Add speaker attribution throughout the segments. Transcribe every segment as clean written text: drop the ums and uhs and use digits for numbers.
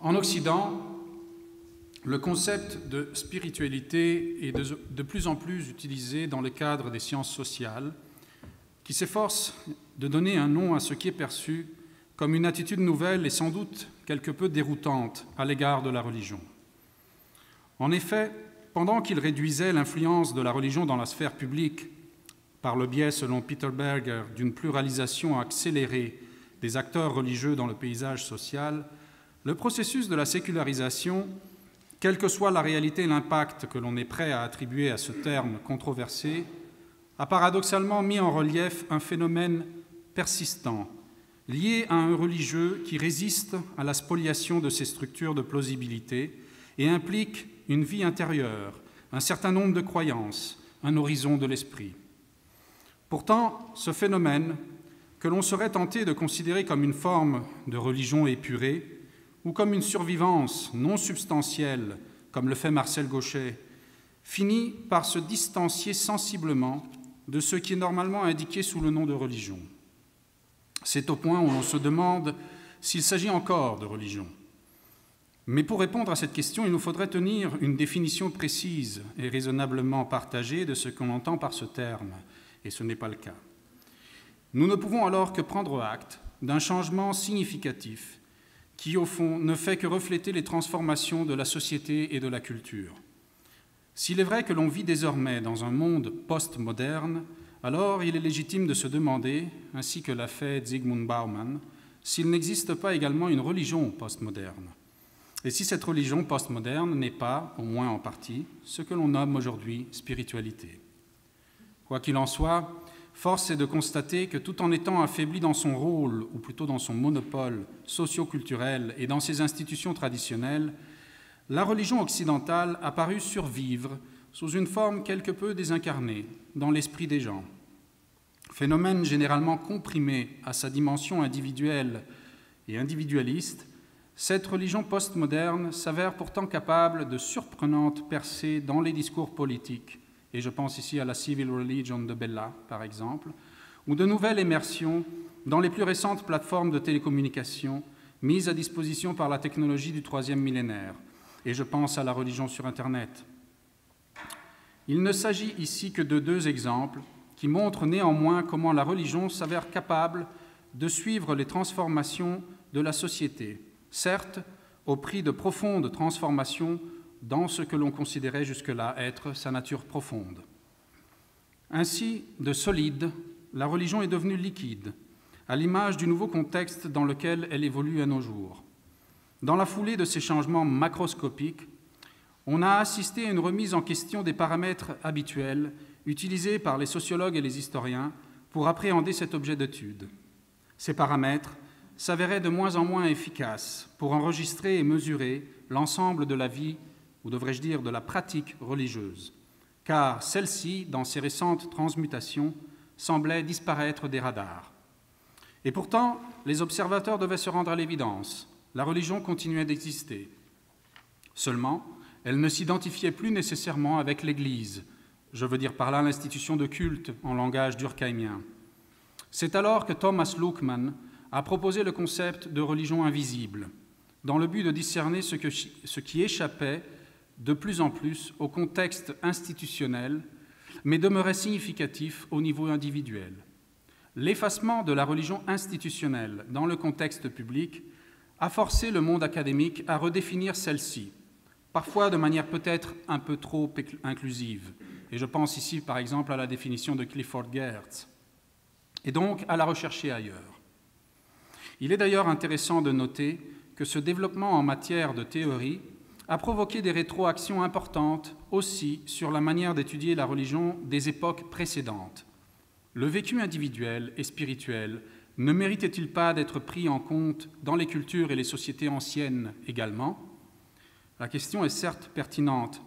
Speaker 1: En Occident, le concept de spiritualité est de plus en plus utilisé dans le cadre des sciences sociales, qui s'efforcent de donner un nom à ce qui est perçu comme une attitude nouvelle et sans doute quelque peu déroutante à l'égard de la religion. En effet, pendant qu'il réduisait l'influence de la religion dans la sphère publique par le biais, selon Peter Berger, d'une pluralisation accélérée des acteurs religieux dans le paysage social, le processus de la sécularisation, quelle que soit la réalité et l'impact que l'on est prêt à attribuer à ce terme controversé, a paradoxalement mis en relief un phénomène persistant, lié à un religieux qui résiste à la spoliation de ses structures de plausibilité et implique une vie intérieure, un certain nombre de croyances, un horizon de l'esprit. Pourtant, ce phénomène, que l'on serait tenté de considérer comme une forme de religion épurée ou comme une survivance non substantielle, comme le fait Marcel Gauchet, finit par se distancier sensiblement de ce qui est normalement indiqué sous le nom de religion. C'est au point où l'on se demande s'il s'agit encore de religion. Mais pour répondre à cette question, il nous faudrait tenir une définition précise et raisonnablement partagée de ce qu'on entend par ce terme, et ce n'est pas le cas. Nous ne pouvons alors que prendre acte d'un changement significatif qui, au fond, ne fait que refléter les transformations de la société et de la culture. S'il est vrai que l'on vit désormais dans un monde post-moderne, alors il est légitime de se demander, ainsi que l'a fait Zygmunt Bauman, s'il n'existe pas également une religion post-moderne. Et si cette religion post-moderne n'est pas, au moins en partie, ce que l'on nomme aujourd'hui spiritualité. Quoi qu'il en soit, force est de constater que tout en étant affaibli dans son rôle, ou plutôt dans son monopole socio-culturel et dans ses institutions traditionnelles, la religion occidentale a paru survivre sous une forme quelque peu désincarnée dans l'esprit des gens. Phénomène généralement comprimé à sa dimension individuelle et individualiste, cette religion postmoderne s'avère pourtant capable de surprenantes percées dans les discours politiques, et je pense ici à la Civil Religion de Bella, par exemple, ou de nouvelles immersions dans les plus récentes plateformes de télécommunication mises à disposition par la technologie du troisième millénaire, et je pense à la religion sur Internet. Il ne s'agit ici que de deux exemples qui montrent néanmoins comment la religion s'avère capable de suivre les transformations de la société, certes au prix de profondes transformations dans ce que l'on considérait jusque-là être sa nature profonde. Ainsi, de solide, la religion est devenue liquide, à l'image du nouveau contexte dans lequel elle évolue à nos jours. Dans la foulée de ces changements macroscopiques, on a assisté à une remise en question des paramètres habituels utilisés par les sociologues et les historiens pour appréhender cet objet d'étude. Ces paramètres s'avéraient de moins en moins efficaces pour enregistrer et mesurer l'ensemble de la vie, ou devrais-je dire de la pratique religieuse, car celle-ci, dans ses récentes transmutations, semblait disparaître des radars. Et pourtant, les observateurs devaient se rendre à l'évidence, la religion continuait d'exister. Seulement, elle ne s'identifiait plus nécessairement avec l'Église, je veux dire par là l'institution de culte en langage durkheimien. C'est alors que Thomas Luckmann a proposé le concept de religion invisible, dans le but de discerner ce qui échappait de plus en plus au contexte institutionnel, mais demeurait significatif au niveau individuel. L'effacement de la religion institutionnelle dans le contexte public a forcé le monde académique à redéfinir celle-ci, parfois de manière peut-être un peu trop inclusive, et je pense ici par exemple à la définition de Clifford Geertz, et donc à la rechercher ailleurs. Il est d'ailleurs intéressant de noter que ce développement en matière de théorie a provoqué des rétroactions importantes aussi sur la manière d'étudier la religion des époques précédentes. Le vécu individuel et spirituel ne méritait-il pas d'être pris en compte dans les cultures et les sociétés anciennes également ? La question est certes pertinente,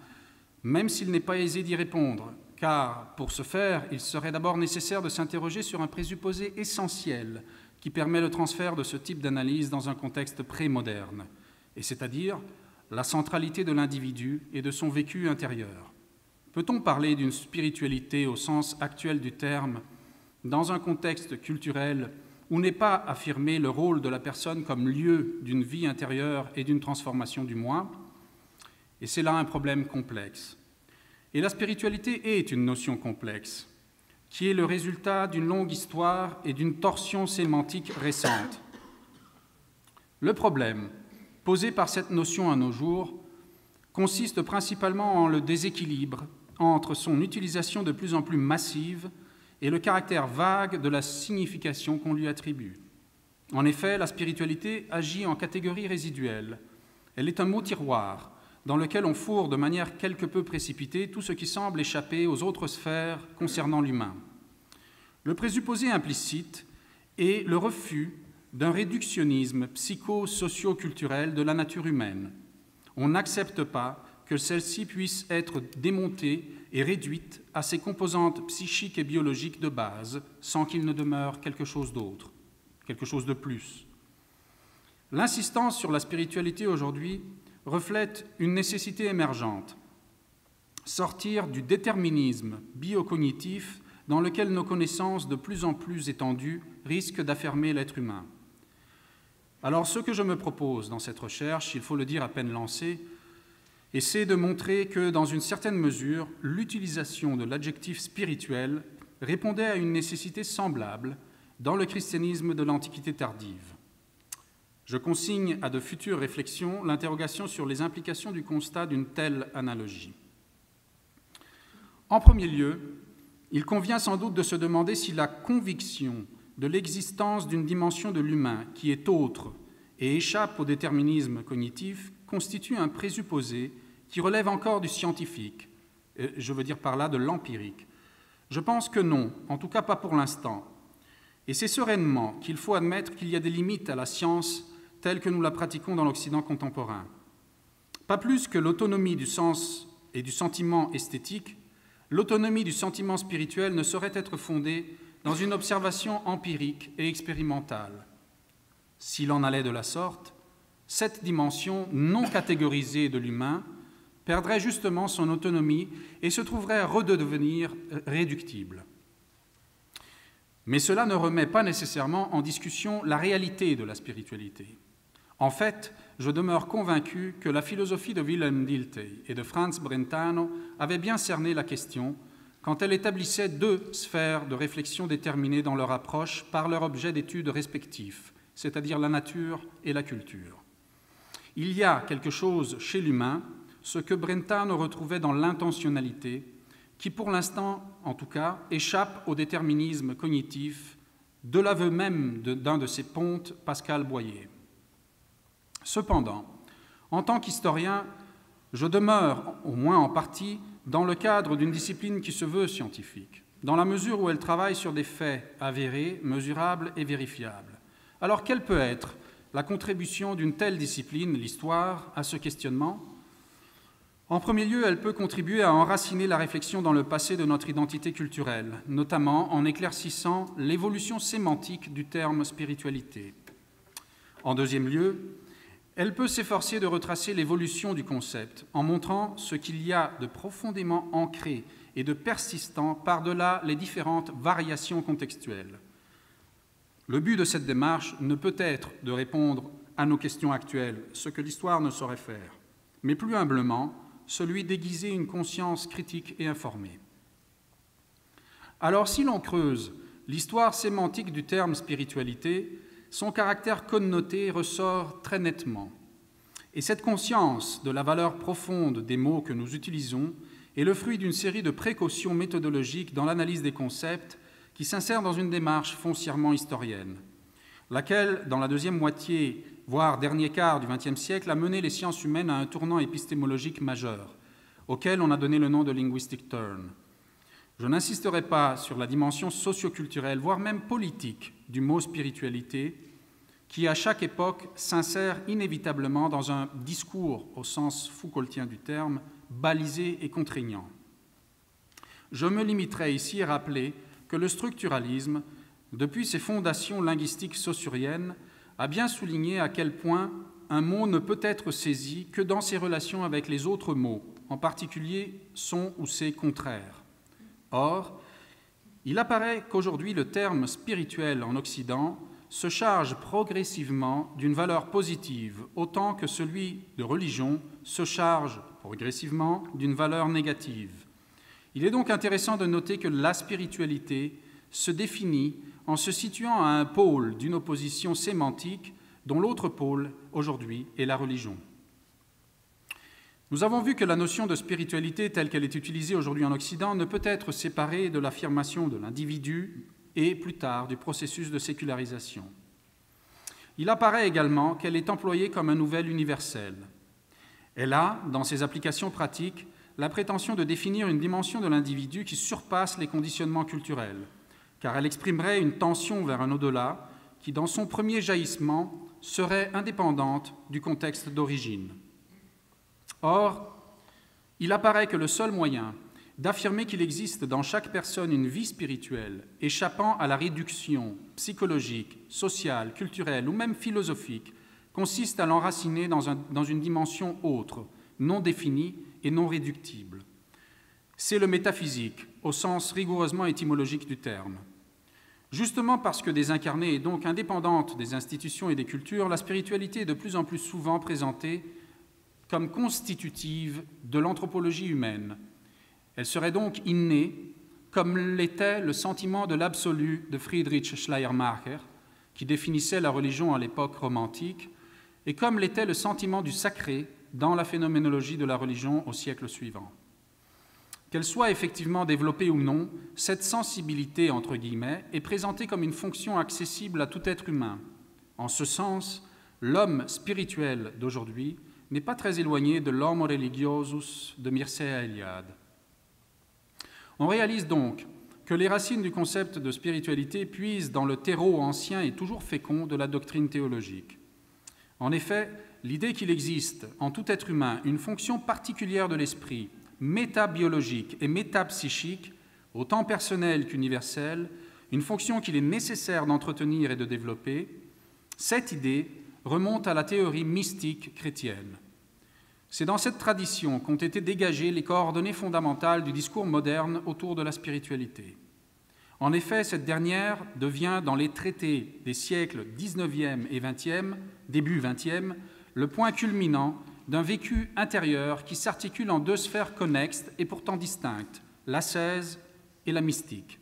Speaker 1: même s'il n'est pas aisé d'y répondre, car pour ce faire, il serait d'abord nécessaire de s'interroger sur un présupposé essentiel qui permet le transfert de ce type d'analyse dans un contexte pré-moderne, et c'est-à-dire la centralité de l'individu et de son vécu intérieur. Peut-on parler d'une spiritualité au sens actuel du terme dans un contexte culturel où n'est pas affirmé le rôle de la personne comme lieu d'une vie intérieure et d'une transformation du moi. Et c'est là un problème complexe. Et la spiritualité est une notion complexe, qui est le résultat d'une longue histoire et d'une torsion sémantique récente. Le problème posé par cette notion à nos jours consiste principalement en le déséquilibre entre son utilisation de plus en plus massive et le caractère vague de la signification qu'on lui attribue. En effet, la spiritualité agit en catégorie résiduelle. Elle est un mot tiroir dans lequel on fourre de manière quelque peu précipitée tout ce qui semble échapper aux autres sphères concernant l'humain. Le présupposé implicite est le refus d'un réductionnisme psycho-socio-culturel de la nature humaine. On n'accepte pas que celle-ci puisse être démontée et réduite à ses composantes psychiques et biologiques de base, sans qu'il ne demeure quelque chose d'autre, quelque chose de plus. L'insistance sur la spiritualité aujourd'hui reflète une nécessité émergente, sortir du déterminisme biocognitif dans lequel nos connaissances de plus en plus étendues risquent d'affermer l'être humain. Alors, ce que je me propose dans cette recherche, il faut le dire à peine lancée, c'est de montrer que, dans une certaine mesure, l'utilisation de l'adjectif spirituel répondait à une nécessité semblable dans le christianisme de l'Antiquité tardive. Je consigne à de futures réflexions l'interrogation sur les implications du constat d'une telle analogie. En premier lieu, il convient sans doute de se demander si la conviction de l'existence d'une dimension de l'humain qui est autre et échappe au déterminisme cognitif constitue un présupposé qui relève encore du scientifique, je veux dire par là de l'empirique. Je pense que non, en tout cas pas pour l'instant. Et c'est sereinement qu'il faut admettre qu'il y a des limites à la science telle que nous la pratiquons dans l'Occident contemporain. Pas plus que l'autonomie du sens et du sentiment esthétique, l'autonomie du sentiment spirituel ne saurait être fondée dans une observation empirique et expérimentale. S'il en allait de la sorte, cette dimension non catégorisée de l'humain perdrait justement son autonomie et se trouverait à redevenir réductible. Mais cela ne remet pas nécessairement en discussion la réalité de la spiritualité. En fait, je demeure convaincu que la philosophie de Wilhelm Dilthey et de Franz Brentano avait bien cerné la question quand elle établissait deux sphères de réflexion déterminées dans leur approche par leur objet d'étude respectif, c'est-à-dire la nature et la culture. Il y a quelque chose chez l'humain, ce que Brentano retrouvait dans l'intentionnalité, qui pour l'instant, en tout cas, échappe au déterminisme cognitif, de l'aveu même d'un de ses pontes, Pascal Boyer. Cependant, en tant qu'historien, je demeure, au moins en partie, dans le cadre d'une discipline qui se veut scientifique, dans la mesure où elle travaille sur des faits avérés, mesurables et vérifiables. Alors, quelle peut être la contribution d'une telle discipline, l'histoire, à ce questionnement ? En premier lieu, elle peut contribuer à enraciner la réflexion dans le passé de notre identité culturelle, notamment en éclaircissant l'évolution sémantique du terme spiritualité. En deuxième lieu, elle peut s'efforcer de retracer l'évolution du concept en montrant ce qu'il y a de profondément ancré et de persistant par-delà les différentes variations contextuelles. Le but de cette démarche ne peut être de répondre à nos questions actuelles, ce que l'histoire ne saurait faire, mais plus humblement, celui d'aiguiser une conscience critique et informée. Alors, si l'on creuse l'histoire sémantique du terme spiritualité, son caractère connoté ressort très nettement. Et cette conscience de la valeur profonde des mots que nous utilisons est le fruit d'une série de précautions méthodologiques dans l'analyse des concepts qui s'insèrent dans une démarche foncièrement historienne, laquelle, dans la deuxième moitié, voire dernier quart du XXe siècle, a mené les sciences humaines à un tournant épistémologique majeur, auquel on a donné le nom de linguistic turn. Je n'insisterai pas sur la dimension socioculturelle, voire même politique, du mot spiritualité, qui, à chaque époque, s'insère inévitablement dans un discours, au sens Foucaultien du terme, balisé et contraignant. Je me limiterai ici à rappeler que le structuralisme, depuis ses fondations linguistiques saussuriennes, a bien souligné à quel point un mot ne peut être saisi que dans ses relations avec les autres mots, en particulier son ou ses contraires. Or, il apparaît qu'aujourd'hui le terme spirituel en Occident se charge progressivement d'une valeur positive, autant que celui de religion se charge progressivement d'une valeur négative. Il est donc intéressant de noter que la spiritualité se définit en se situant à un pôle d'une opposition sémantique dont l'autre pôle, aujourd'hui, est la religion. Nous avons vu que la notion de spiritualité telle qu'elle est utilisée aujourd'hui en Occident ne peut être séparée de l'affirmation de l'individu et, plus tard, du processus de sécularisation. Il apparaît également qu'elle est employée comme un nouvel universel. Elle a, dans ses applications pratiques, la prétention de définir une dimension de l'individu qui surpasse les conditionnements culturels, car elle exprimerait une tension vers un au-delà qui, dans son premier jaillissement, serait indépendante du contexte d'origine. Or, il apparaît que le seul moyen d'affirmer qu'il existe dans chaque personne une vie spirituelle échappant à la réduction psychologique, sociale, culturelle ou même philosophique consiste à l'enraciner dans une dimension autre, non définie et non réductible. C'est le métaphysique, au sens rigoureusement étymologique du terme. Justement parce que désincarnée et donc indépendante des institutions et des cultures, la spiritualité est de plus en plus souvent présentée comme constitutive de l'anthropologie humaine. Elle serait donc innée, comme l'était le sentiment de l'absolu de Friedrich Schleiermacher, qui définissait la religion à l'époque romantique, et comme l'était le sentiment du sacré dans la phénoménologie de la religion au siècle suivant. Qu'elle soit effectivement développée ou non, cette sensibilité, entre guillemets, est présentée comme une fonction accessible à tout être humain. En ce sens, l'homme spirituel d'aujourd'hui n'est pas très éloigné de l'homo religiosus de Mircea Eliade. On réalise donc que les racines du concept de spiritualité puisent dans le terreau ancien et toujours fécond de la doctrine théologique. En effet, l'idée qu'il existe en tout être humain une fonction particulière de l'esprit, métabiologique et métapsychique, autant personnelle qu'universelle, une fonction qu'il est nécessaire d'entretenir et de développer, cette idée remonte à la théorie mystique chrétienne. C'est dans cette tradition qu'ont été dégagées les coordonnées fondamentales du discours moderne autour de la spiritualité. En effet, cette dernière devient, dans les traités des siècles XIXe et XXe, début XXe, le point culminant d'un vécu intérieur qui s'articule en deux sphères connexes et pourtant distinctes, l'ascèse et la mystique.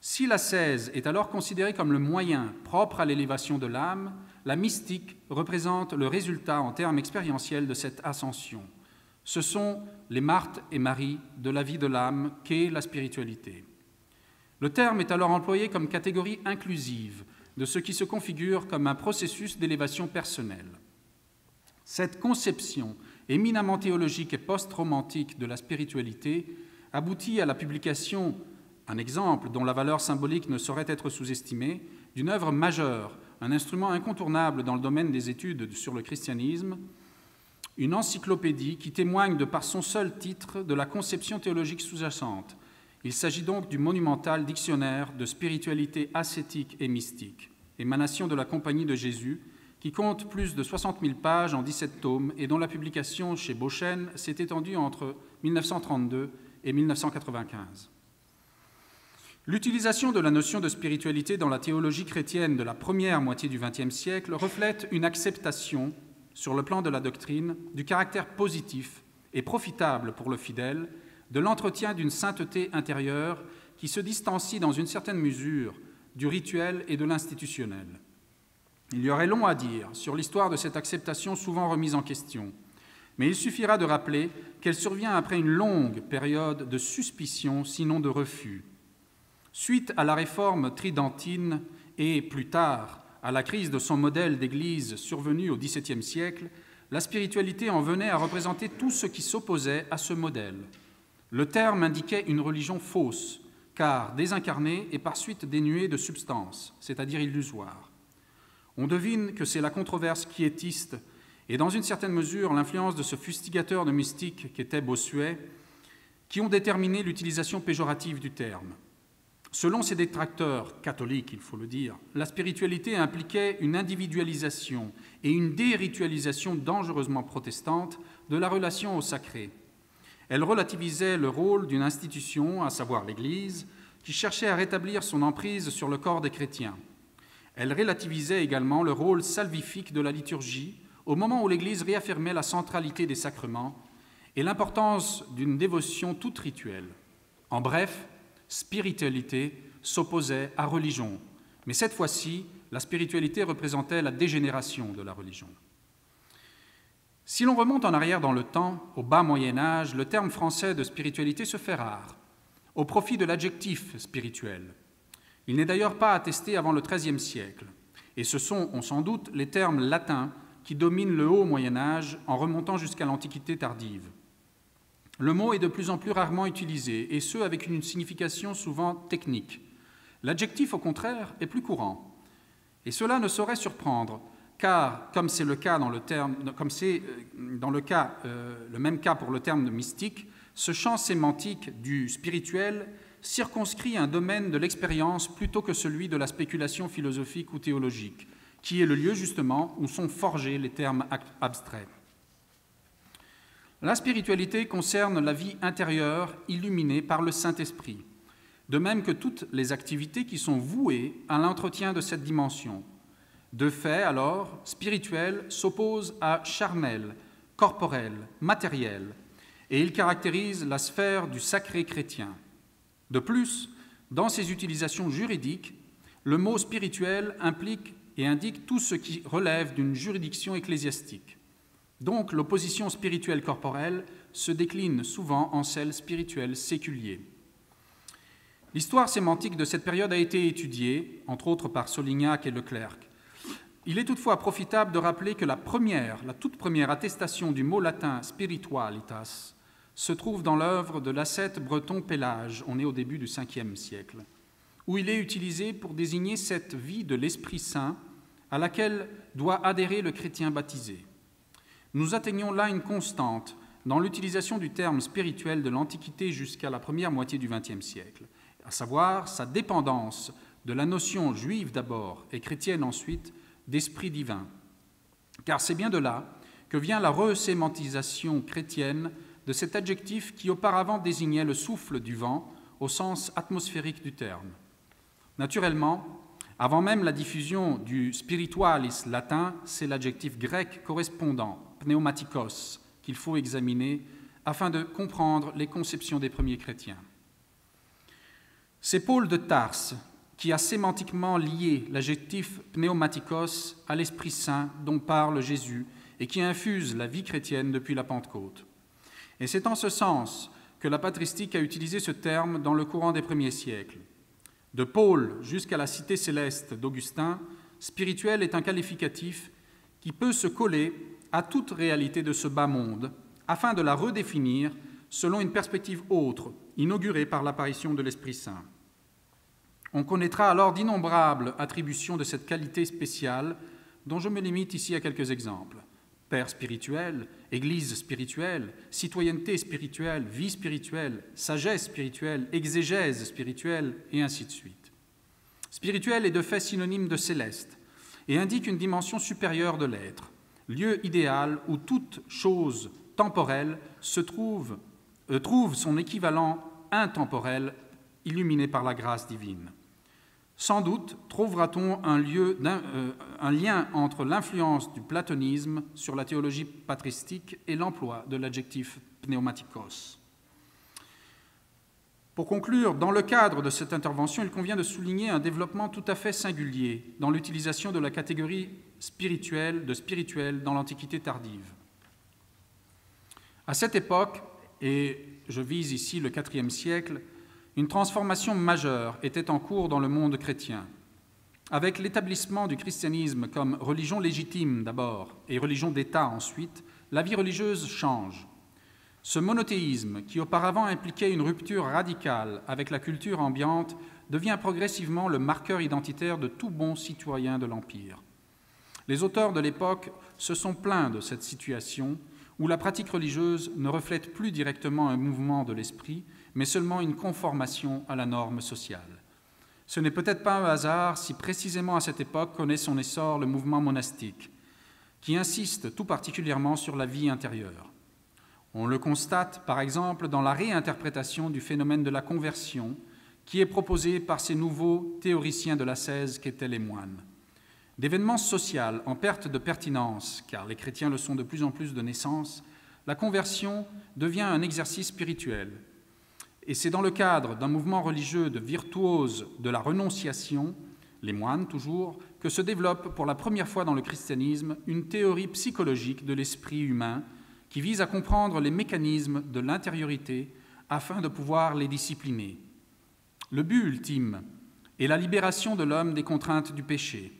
Speaker 1: Si l'ascèse est alors considérée comme le moyen propre à l'élévation de l'âme, la mystique représente le résultat en termes expérientiels de cette ascension. Ce sont les Marthe et Marie de la vie de l'âme qu'est la spiritualité. Le terme est alors employé comme catégorie inclusive de ce qui se configure comme un processus d'élévation personnelle. Cette conception éminemment théologique et post-romantique de la spiritualité aboutit à la publication, un exemple dont la valeur symbolique ne saurait être sous-estimée, d'une œuvre majeure, un instrument incontournable dans le domaine des études sur le christianisme, une encyclopédie qui témoigne de par son seul titre de la conception théologique sous-jacente. Il s'agit donc du monumental dictionnaire de spiritualité ascétique et mystique, émanation de la Compagnie de Jésus, qui compte plus de 60 000 pages en 17 tomes et dont la publication chez Beauchesne s'est étendue entre 1932 et 1995. L'utilisation de la notion de spiritualité dans la théologie chrétienne de la première moitié du XXe siècle reflète une acceptation, sur le plan de la doctrine, du caractère positif et profitable pour le fidèle de l'entretien d'une sainteté intérieure qui se distancie dans une certaine mesure du rituel et de l'institutionnel. Il y aurait long à dire sur l'histoire de cette acceptation souvent remise en question, mais il suffira de rappeler qu'elle survient après une longue période de suspicion, sinon de refus. Suite à la réforme tridentine et, plus tard, à la crise de son modèle d'Église survenue au XVIIe siècle, la spiritualité en venait à représenter tout ce qui s'opposait à ce modèle. Le terme indiquait une religion fausse, car désincarnée et par suite dénuée de substance, c'est-à-dire illusoire. On devine que c'est la controverse quiétiste et, dans une certaine mesure, l'influence de ce fustigateur de mystique qu'était Bossuet, qui ont déterminé l'utilisation péjorative du terme. Selon ses détracteurs catholiques, il faut le dire, la spiritualité impliquait une individualisation et une déritualisation dangereusement protestante de la relation au sacré. Elle relativisait le rôle d'une institution, à savoir l'Église, qui cherchait à rétablir son emprise sur le corps des chrétiens. Elle relativisait également le rôle salvifique de la liturgie au moment où l'Église réaffirmait la centralité des sacrements et l'importance d'une dévotion toute rituelle. En bref, spiritualité s'opposait à religion, mais cette fois-ci, la spiritualité représentait la dégénération de la religion. Si l'on remonte en arrière dans le temps, au bas Moyen-Âge, le terme français de spiritualité se fait rare, au profit de l'adjectif spirituel. Il n'est d'ailleurs pas attesté avant le XIIIe siècle, et ce sont, on s'en doute, les termes latins qui dominent le haut Moyen-Âge en remontant jusqu'à l'Antiquité tardive. Le mot est de plus en plus rarement utilisé, et ce, avec une signification souvent technique. L'adjectif, au contraire, est plus courant. Et cela ne saurait surprendre, car, comme c'est le même cas pour le terme de mystique, ce champ sémantique du spirituel circonscrit un domaine de l'expérience plutôt que celui de la spéculation philosophique ou théologique, qui est le lieu justement où sont forgés les termes abstraits. La spiritualité concerne la vie intérieure illuminée par le Saint-Esprit, de même que toutes les activités qui sont vouées à l'entretien de cette dimension. De fait, alors, spirituel s'oppose à charnel, corporel, matériel, et il caractérise la sphère du sacré chrétien. De plus, dans ses utilisations juridiques, le mot spirituel implique et indique tout ce qui relève d'une juridiction ecclésiastique. Donc, l'opposition spirituelle corporelle se décline souvent en celle spirituelle séculier. L'histoire sémantique de cette période a été étudiée, entre autres par Solignac et Leclerc. Il est toutefois profitable de rappeler que la toute première attestation du mot latin spiritualitas se trouve dans l'œuvre de l'ascète breton Pélage, on est au début du Ve siècle, où il est utilisé pour désigner cette vie de l'Esprit Saint à laquelle doit adhérer le chrétien baptisé. Nous atteignons là une constante dans l'utilisation du terme spirituel de l'Antiquité jusqu'à la première moitié du XXe siècle, à savoir sa dépendance de la notion juive d'abord et chrétienne ensuite d'esprit divin. Car c'est bien de là que vient la resémantisation chrétienne de cet adjectif qui auparavant désignait le souffle du vent au sens atmosphérique du terme. Naturellement, avant même la diffusion du spiritualis latin, c'est l'adjectif grec correspondant, pneumatikos, qu'il faut examiner afin de comprendre les conceptions des premiers chrétiens. C'est Paul de Tarse qui a sémantiquement lié l'adjectif pneumatikos à l'Esprit Saint dont parle Jésus et qui infuse la vie chrétienne depuis la Pentecôte. Et c'est en ce sens que la patristique a utilisé ce terme dans le courant des premiers siècles. De Paul jusqu'à la cité céleste d'Augustin, spirituel est un qualificatif qui peut se coller à toute réalité de ce bas monde, afin de la redéfinir selon une perspective autre, inaugurée par l'apparition de l'Esprit Saint. On connaîtra alors d'innombrables attributions de cette qualité spéciale, dont je me limite ici à quelques exemples. Père spirituel, Église spirituelle, citoyenneté spirituelle, vie spirituelle, sagesse spirituelle, exégèse spirituelle, et ainsi de suite. Spirituel est de fait synonyme de céleste et indique une dimension supérieure de l'être, lieu idéal où toute chose temporelle trouve son équivalent intemporel illuminé par la grâce divine. Sans doute trouvera-t-on un lien entre l'influence du platonisme sur la théologie patristique et l'emploi de l'adjectif pneumatikos. Pour conclure, dans le cadre de cette intervention, il convient de souligner un développement tout à fait singulier dans l'utilisation de la catégorie spirituelle dans l'Antiquité tardive. À cette époque, et je vise ici le IVe siècle, une transformation majeure était en cours dans le monde chrétien. Avec l'établissement du christianisme comme religion légitime d'abord et religion d'État ensuite, la vie religieuse change. Ce monothéisme, qui auparavant impliquait une rupture radicale avec la culture ambiante, devient progressivement le marqueur identitaire de tout bon citoyen de l'Empire. Les auteurs de l'époque se sont plaints de cette situation où la pratique religieuse ne reflète plus directement un mouvement de l'esprit, mais seulement une conformation à la norme sociale. Ce n'est peut-être pas un hasard si précisément à cette époque connaît son essor le mouvement monastique, qui insiste tout particulièrement sur la vie intérieure. On le constate, par exemple, dans la réinterprétation du phénomène de la conversion qui est proposée par ces nouveaux théoriciens de l'ascèse qu'étaient les moines. D'événements social en perte de pertinence, car les chrétiens le sont de plus en plus de naissance, la conversion devient un exercice spirituel. Et c'est dans le cadre d'un mouvement religieux de virtuoses de la renonciation, les moines toujours, que se développe pour la première fois dans le christianisme une théorie psychologique de l'esprit humain qui vise à comprendre les mécanismes de l'intériorité afin de pouvoir les discipliner. Le but ultime est la libération de l'homme des contraintes du péché.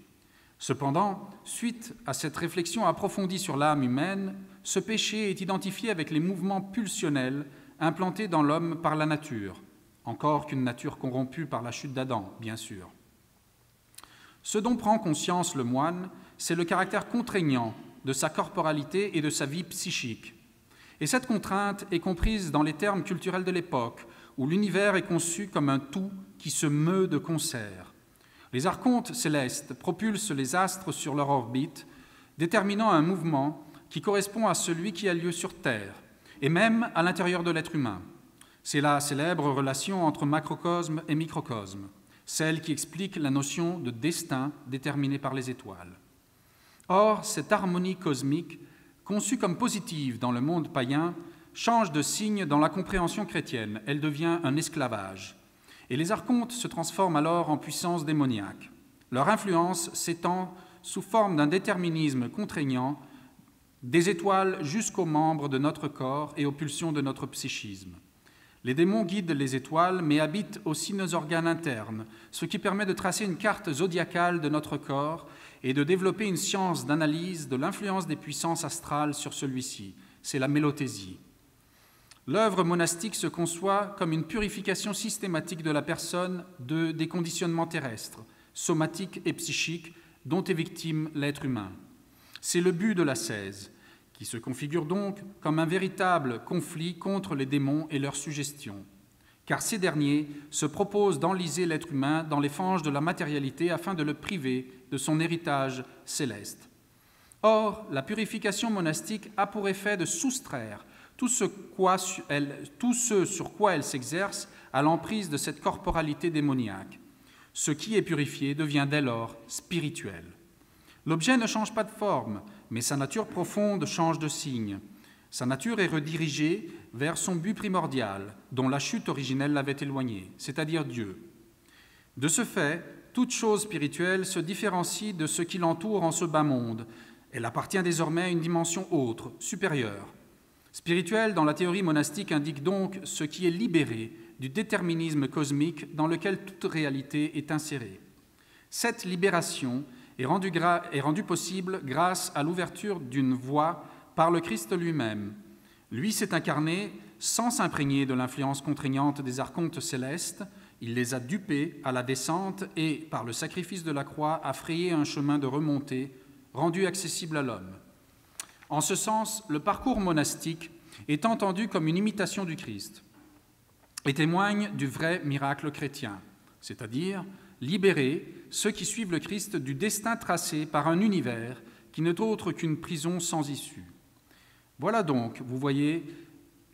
Speaker 1: Cependant, suite à cette réflexion approfondie sur l'âme humaine, ce péché est identifié avec les mouvements pulsionnels implantés dans l'homme par la nature, encore qu'une nature corrompue par la chute d'Adam, bien sûr. Ce dont prend conscience le moine, c'est le caractère contraignant de sa corporalité et de sa vie psychique. Et cette contrainte est comprise dans les termes culturels de l'époque, où l'univers est conçu comme un tout qui se meut de concert. Les archontes célestes propulsent les astres sur leur orbite, déterminant un mouvement qui correspond à celui qui a lieu sur Terre, et même à l'intérieur de l'être humain. C'est la célèbre relation entre macrocosme et microcosme, celle qui explique la notion de destin déterminé par les étoiles. Or, cette harmonie cosmique, conçue comme positive dans le monde païen, change de signe dans la compréhension chrétienne. Elle devient un esclavage. Et les archontes se transforment alors en puissance démoniaque. Leur influence s'étend sous forme d'un déterminisme contraignant des étoiles jusqu'aux membres de notre corps et aux pulsions de notre psychisme. Les démons guident les étoiles, mais habitent aussi nos organes internes, ce qui permet de tracer une carte zodiacale de notre corps et de développer une science d'analyse de l'influence des puissances astrales sur celui-ci. C'est la mélothésie. L'œuvre monastique se conçoit comme une purification systématique de la personne des conditionnements terrestres, somatiques et psychiques, dont est victime l'être humain. C'est le but de l'ascèse, qui se configure donc comme un véritable conflit contre les démons et leurs suggestions, car ces derniers se proposent d'enliser l'être humain dans les fanges de la matérialité afin de le priver de son héritage céleste. Or, la purification monastique a pour effet de soustraire tout ce sur quoi elle s'exerce à l'emprise de cette corporalité démoniaque. Ce qui est purifié devient dès lors spirituel. L'objet ne change pas de forme, mais sa nature profonde change de signe. Sa nature est redirigée vers son but primordial, dont la chute originelle l'avait éloigné, c'est-à-dire Dieu. De ce fait, toute chose spirituelle se différencie de ce qui l'entoure en ce bas monde. Elle appartient désormais à une dimension autre, supérieure. Spirituel, dans la théorie monastique, indique donc ce qui est libéré du déterminisme cosmique dans lequel toute réalité est insérée. Cette libération est rendue possible grâce à l'ouverture d'une voie par le Christ lui-même. Lui s'est incarné sans s'imprégner de l'influence contraignante des archontes célestes. Il les a dupés à la descente et, par le sacrifice de la croix, a frayé un chemin de remontée rendu accessible à l'homme. En ce sens, le parcours monastique est entendu comme une imitation du Christ et témoigne du vrai miracle chrétien, c'est-à-dire libérer ceux qui suivent le Christ du destin tracé par un univers qui n'est autre qu'une prison sans issue. Voilà donc, vous voyez,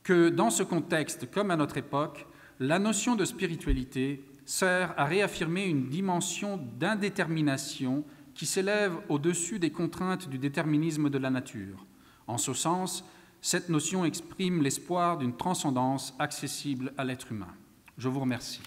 Speaker 1: que dans ce contexte, comme à notre époque, la notion de spiritualité sert à réaffirmer une dimension d'indétermination qui s'élève au-dessus des contraintes du déterminisme de la nature. En ce sens, cette notion exprime l'espoir d'une transcendance accessible à l'être humain. Je vous remercie.